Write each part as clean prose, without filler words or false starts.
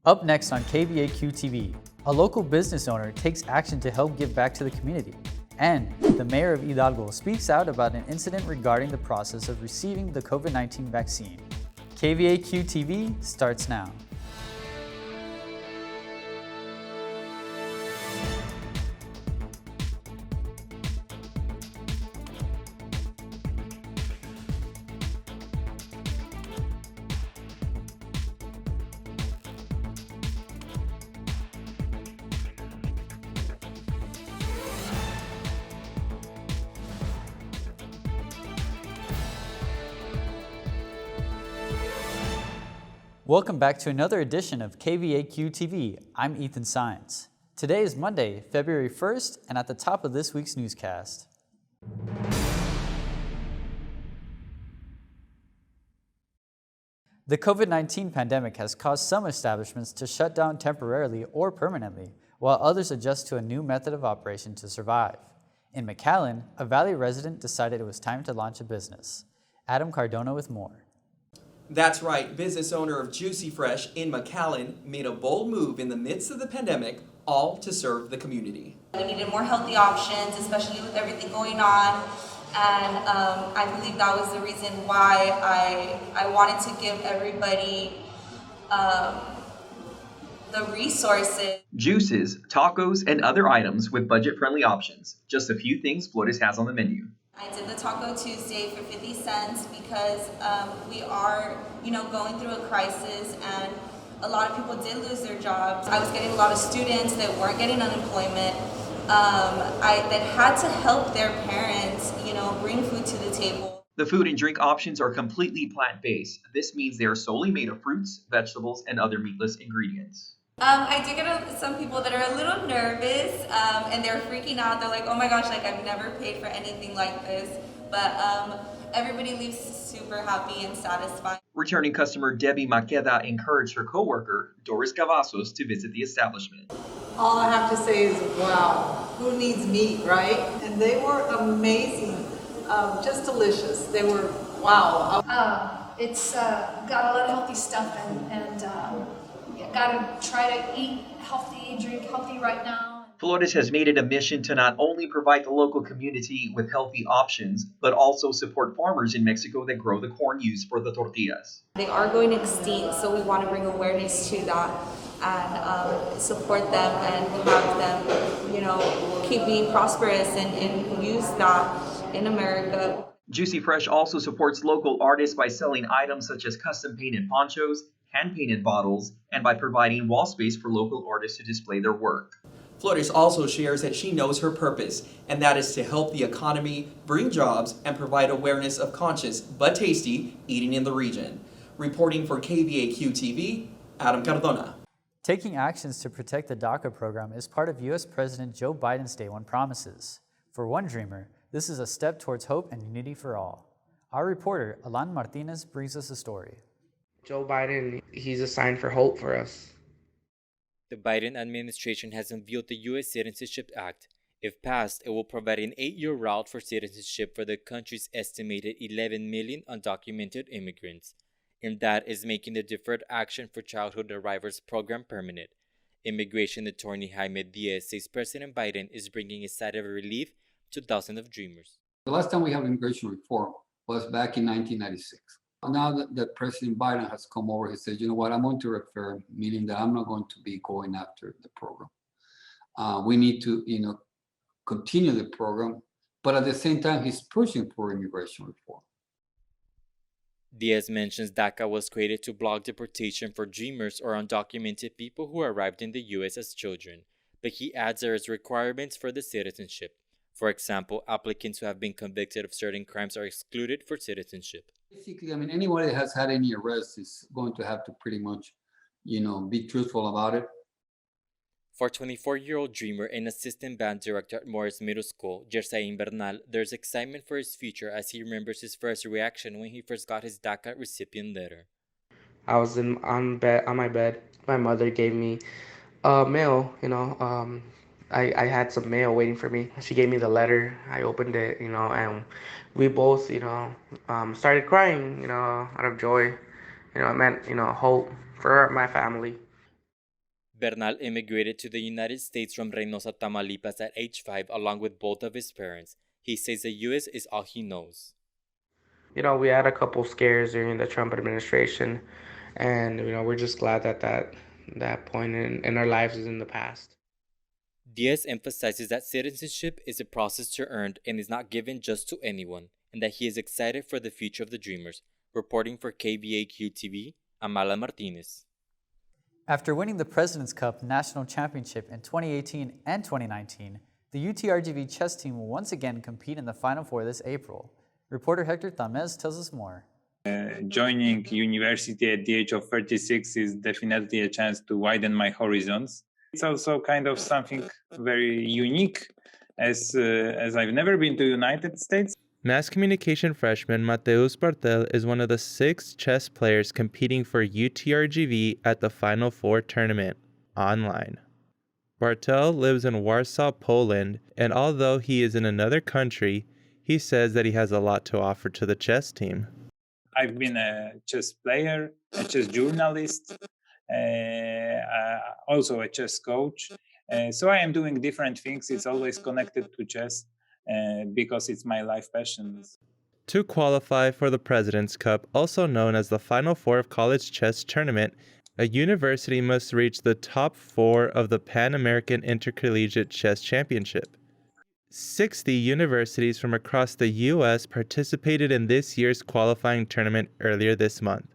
Up next on KVAQ-TV, a local business owner takes action to help give back to the community. And the Mayor of Hidalgo speaks out about an incident regarding the process of receiving the COVID-19 vaccine. KVAQ-TV starts now. Welcome back to another edition of KVAQ-TV. I'm Ethan Sines. Today is Monday, February 1st, and at the top of this week's newscast. The COVID-19 pandemic has caused some establishments to shut down temporarily or permanently, while others adjust to a new method of operation to survive. In McAllen, a Valley resident decided it was time to launch a business. Adam Cardona with more. That's right, business owner of Juicy Fresh in McAllen made a bold move in the midst of the pandemic, all to serve the community. We needed more healthy options, especially with everything going on, and I believe that was the reason why I wanted to give everybody the resources. Juices, tacos, and other items with budget-friendly options. Just a few things Flores has on the menu. I did the Taco Tuesday for 50 cents because we are, going through a crisis, and a lot of people did lose their jobs. I was getting a lot of students that weren't getting unemployment, that had to help their parents, bring food to the table. The food and drink options are completely plant-based. This means they are solely made of fruits, vegetables, and other meatless ingredients. I do get some people that are a little nervous, and they're freaking out. They're like, oh my gosh, I've never paid for anything like this. But everybody leaves super happy and satisfied. Returning customer Debbie Maqueda encouraged her coworker, Doris Cavazos, to visit the establishment. All I have to say is, wow, who needs meat, right? And they were amazing, just delicious. They were, wow. It's got a lot of healthy stuff, and gotta try to eat healthy, drink healthy right now. Flores has made it a mission to not only provide the local community with healthy options, but also support farmers in Mexico that grow the corn used for the tortillas. They are going extinct, so we want to bring awareness to that and support them and have them, keep being prosperous and use that in America. Juicy Fresh also supports local artists by selling items such as custom painted ponchos, hand-painted bottles, and by providing wall space for local artists to display their work. Flores also shares that she knows her purpose, and that is to help the economy, bring jobs, and provide awareness of conscious but tasty eating in the region. Reporting for KVAQ-TV, Adam Cardona. Taking actions to protect the DACA program is part of U.S. President Joe Biden's Day One promises. For one dreamer, this is a step towards hope and unity for all. Our reporter, Alan Martinez, brings us a story. Joe Biden, he's a sign for hope for us. The Biden administration has unveiled the U.S. Citizenship Act. If passed, it will provide an 8-year route for citizenship for the country's estimated 11 million undocumented immigrants, and that is making the Deferred Action for Childhood Arrivals program permanent. Immigration attorney Jaime Diaz says President Biden is bringing a side of relief to thousands of dreamers. The last time we had immigration reform was back in 1996. Now that President Biden has come over, he said, you know what, I'm going to refer, meaning that I'm not going to be going after the program. We need to, continue the program, but at the same time, he's pushing for immigration reform. Diaz mentions DACA was created to block deportation for dreamers or undocumented people who arrived in the U.S. as children, but he adds there is requirements for the citizenship. For example, applicants who have been convicted of certain crimes are excluded for citizenship. Basically, anybody that has had any arrests is going to have to pretty much, be truthful about it. For 24-year-old dreamer and assistant band director at Morris Middle School, Jersain Bernal, there's excitement for his future as he remembers his first reaction when he first got his DACA recipient letter. I was on my bed. My mother gave me mail, I had some mail waiting for me. She gave me the letter. I opened it, and we both, started crying, out of joy. It meant, hope for my family. Bernal immigrated to the United States from Reynosa, Tamaulipas at age 5 along with both of his parents. He says the U.S. is all he knows. You know, we had a couple scares during the Trump administration, and you know, we're just glad that that point in our lives is in the past. Diaz emphasizes that citizenship is a process to earn and is not given just to anyone, and that he is excited for the future of the Dreamers. Reporting for KVAQ-TV, Amala Martinez. After winning the President's Cup National Championship in 2018 and 2019, the UTRGV chess team will once again compete in the Final Four this April. Reporter Hector Tamez tells us more. Joining university at the age of 36 is definitely a chance to widen my horizons. It's also kind of something very unique as I've never been to the United States. Mass communication freshman Mateus Bartel is one of the 6 chess players competing for UTRGV at the Final Four tournament, online. Bartel lives in Warsaw, Poland, and although he is in another country, he says that he has a lot to offer to the chess team. I've been a chess player, a chess journalist, also a chess coach. So I am doing different things. It's always connected to chess because it's my life passion. To qualify for the President's Cup, also known as the Final Four of College Chess Tournament, a university must reach the top 4 of the Pan American Intercollegiate Chess Championship. 60 universities from across the U.S. participated in this year's qualifying tournament earlier this month.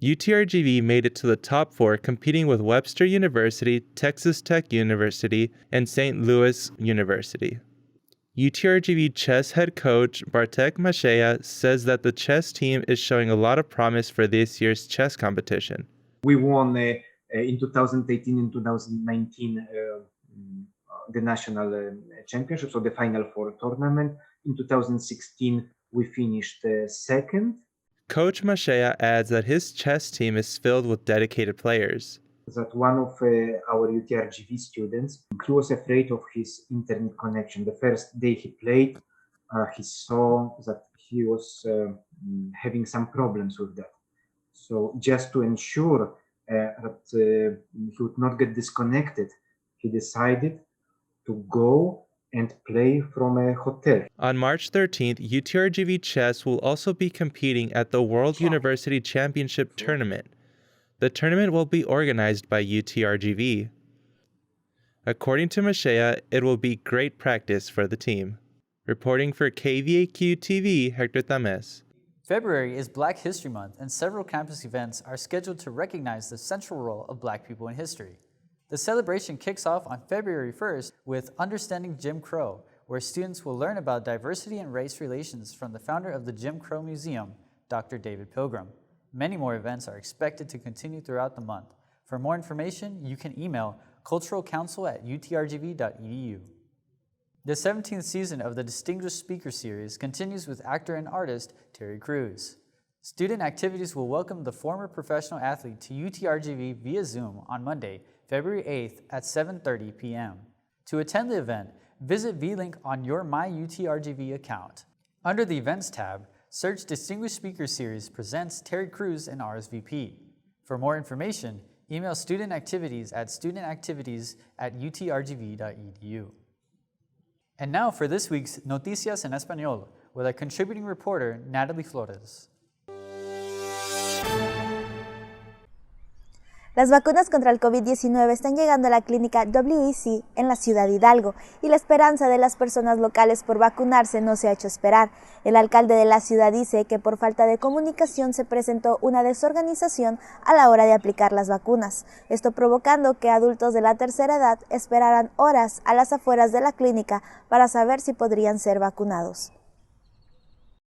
UTRGV made it to the top 4, competing with Webster University, Texas Tech University, and St. Louis University. UTRGV chess head coach Bartek Mashea says that the chess team is showing a lot of promise for this year's chess competition. We won in 2018 and 2019 the national championships, or the Final Four tournament. In 2016, we finished second. Coach Mashea adds that his chess team is filled with dedicated players. That one of our UTRGV students, he was afraid of his internet connection. The first day he played, he saw that he was having some problems with that. So just to ensure that he would not get disconnected, he decided to go and play from a hotel. On March 13th, UTRGV Chess will also be competing at the World University Championship Tournament. The tournament will be organized by UTRGV. According to Mashea, it will be great practice for the team. Reporting for KVAQ-TV, Hector Tamez. February is Black History Month, and several campus events are scheduled to recognize the central role of Black people in history. The celebration kicks off on February 1st with Understanding Jim Crow, where students will learn about diversity and race relations from the founder of the Jim Crow Museum, Dr. David Pilgrim. Many more events are expected to continue throughout the month. For more information, you can email culturalcouncil@utrgv.edu. The 17th season of the Distinguished Speaker Series continues with actor and artist Terry Crews. Student activities will welcome the former professional athlete to UTRGV via Zoom on Monday, February 8th at 7:30 p.m. To attend the event, visit V-Link on your MyUTRGV account. Under the Events tab, search Distinguished Speaker Series presents Terry Crews and RSVP. For more information, email studentactivities@studentactivities@utrgv.edu. And now for this week's Noticias en Español with our contributing reporter, Natalie Flores. Las vacunas contra el COVID-19 están llegando a la clínica WEC en la ciudad de Hidalgo y la esperanza de las personas locales por vacunarse no se ha hecho esperar. El alcalde de la ciudad dice que por falta de comunicación se presentó una desorganización a la hora de aplicar las vacunas, esto provocando que adultos de la tercera edad esperaran horas a las afueras de la clínica para saber si podrían ser vacunados.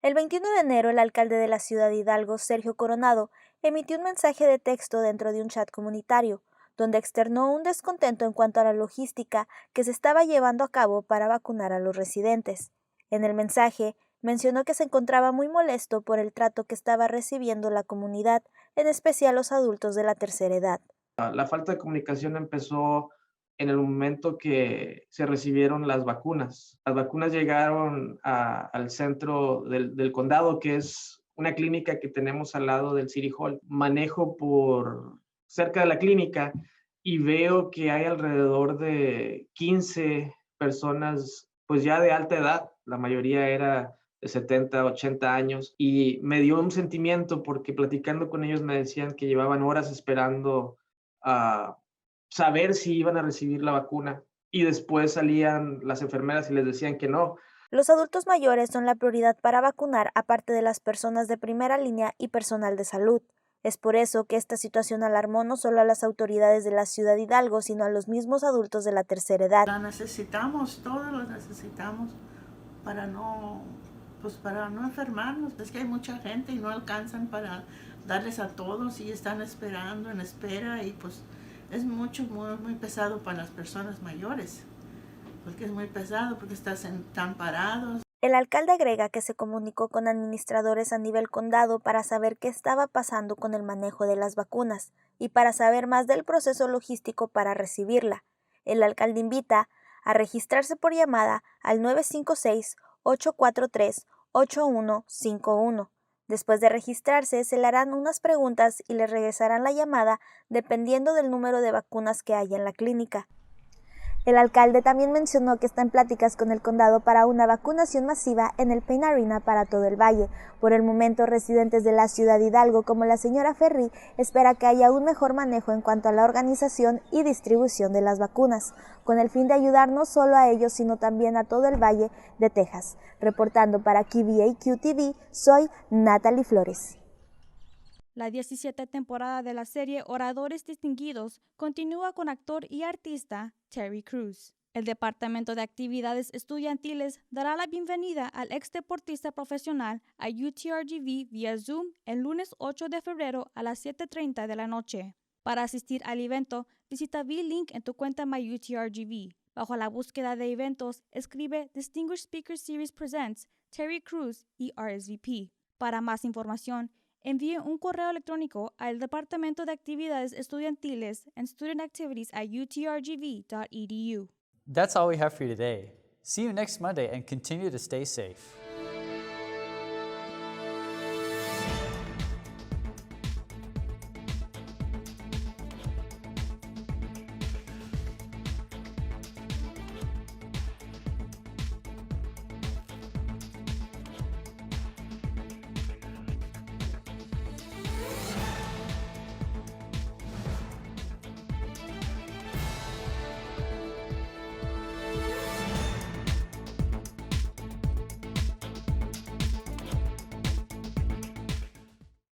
El 21 de enero, el alcalde de la ciudad de Hidalgo, Sergio Coronado, emitió un mensaje de texto dentro de un chat comunitario, donde externó un descontento en cuanto a la logística que se estaba llevando a cabo para vacunar a los residentes. En el mensaje, mencionó que se encontraba muy molesto por el trato que estaba recibiendo la comunidad, en especial los adultos de la tercera edad. La falta de comunicación empezó en el momento que se recibieron las vacunas. Las vacunas llegaron al centro del condado, que es una clínica que tenemos al lado del City Hall. Manejo por cerca de la clínica y veo que hay alrededor de 15 personas pues ya de alta edad, la mayoría era de 70, 80 años, y me dio un sentimiento porque platicando con ellos me decían que llevaban horas esperando a saber si iban a recibir la vacuna y después salían las enfermeras y les decían que no. Los adultos mayores son la prioridad para vacunar, aparte de las personas de primera línea y personal de salud. Es por eso que esta situación alarmó no solo a las autoridades de la ciudad de Hidalgo, sino a los mismos adultos de la tercera edad. La necesitamos, todos la necesitamos para no enfermarnos. Es que hay mucha gente y no alcanzan para darles a todos y están esperando en espera y pues es muy pesado para las personas mayores, porque es muy pesado, porque están parados. El alcalde agrega que se comunicó con administradores a nivel condado para saber qué estaba pasando con el manejo de las vacunas y para saber más del proceso logístico para recibirla. El alcalde invita a registrarse por llamada al 956-843-8151. Después de registrarse, se le harán unas preguntas y le regresarán la llamada dependiendo del número de vacunas que haya en la clínica. El alcalde también mencionó que está en pláticas con el condado para una vacunación masiva en el Pain Arena para todo el valle. Por el momento, residentes de la ciudad de Hidalgo, como la señora Ferri, espera que haya un mejor manejo en cuanto a la organización y distribución de las vacunas, con el fin de ayudar no solo a ellos, sino también a todo el valle de Texas. Reportando para KVAQ-TV, soy Natalie Flores. La 17ª temporada de la serie Oradores Distinguidos continúa con actor y artista Terry Crews. El Departamento de Actividades Estudiantiles dará la bienvenida al ex deportista profesional a UTRGV vía Zoom el lunes 8 de febrero a las 7:30 de la noche. Para asistir al evento, visita V-Link en tu cuenta MyUTRGV. Bajo la búsqueda de eventos, escribe Distinguished Speaker Series Presents Terry Crews y RSVP. Para más información, envíe un correo electrónico al Departamento de Actividades Estudiantiles and Student Activities at utrgv.edu. That's all we have for you today. See you next Monday and continue to stay safe.